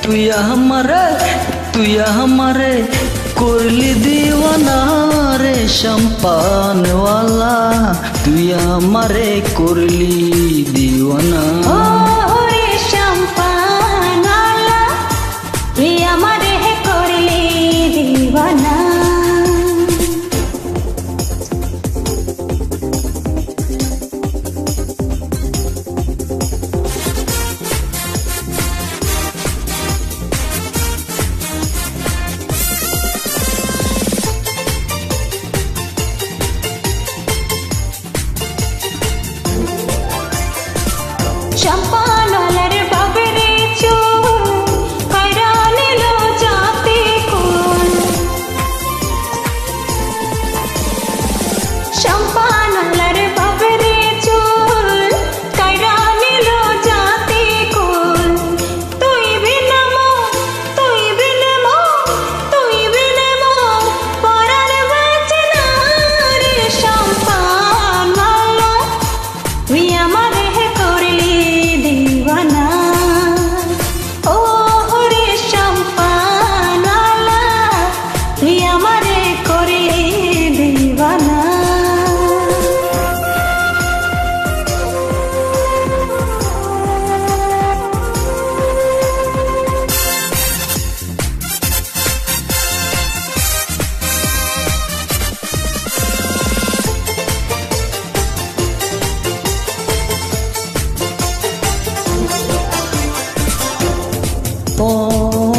তুই আমারে করলি দিওয়ানা রে সম্পানওয়ালা, তুই আমারে করলি দিওয়ানা। রে সম্পানওয়ালা, তুই আমারে করলি দিওয়ানা। সম্পানওয়ালার বাবরে চুল কইরা নিল জাতি কুল, সম্পানওয়ালার বাবরে চুল কইরা নিল জাতি কুল। তুই বিনা মো পরার বাঁচে না রে সম্পানওয়ালা, তুই আমারে করলি দিওয়ানা। ও রে সম্পানওয়ালা, তুই আমারে করলি দিওয়ানা।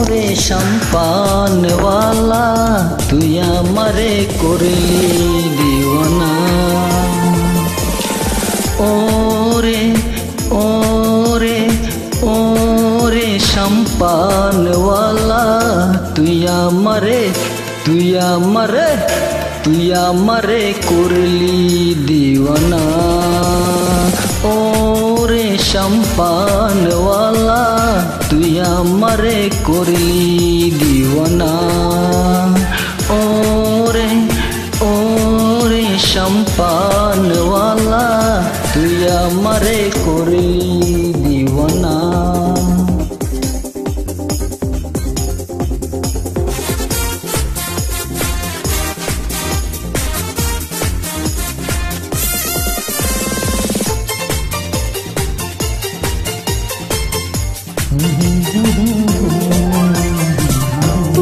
রে সম্পানওয়ালা, তুই আমারে করলি দিওয়ানা। ওরে সম্পানওয়ালা, তুই আমারে করলি দিওয়ানা। ওরে সম্পানওয়ালা, তুই আমারে করলি দিওয়ানা। ওরে সম্পানওয়ালা, তুই আমারে করলি দিওয়ানা।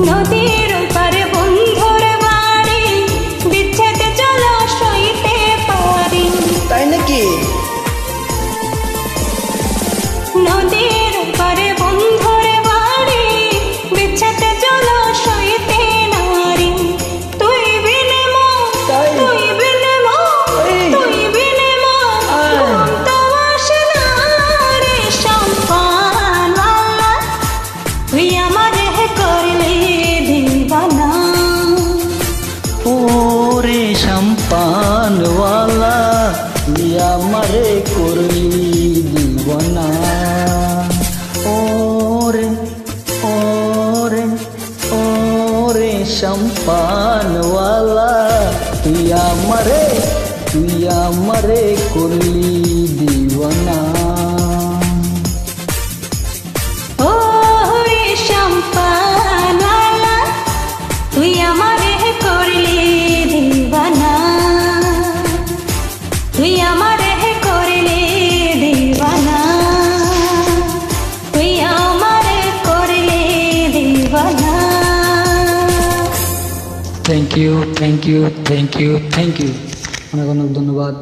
নদীর পারে বন্ধুর বাড়ি, বিচ্ছেদ চলো সইতে পারি। তাই নাকি? নদীর পারে বন্ধুর বাড়ি, বিচ্ছেদ চলো সইতে নারি। তুই বিনে মো তো আসে না রে সম্পানওয়ালা, তুই আমারে করলি দিওয়ানা। ওরে সম্পানওয়ালা, তুই আমারে করলি দিওয়ানা। ওরে সম্পানওয়ালা, তুই আমারে করলি দিওয়ানা। ও রে সম্পানওয়ালা, তুই আমারে করলি দিওয়ানা, তুই আমারে করলি দিওয়ানা, তুই আমারে করলি দিওয়ানা। থ্যাংক ইউ অনেক অনেক ধন্যবাদ।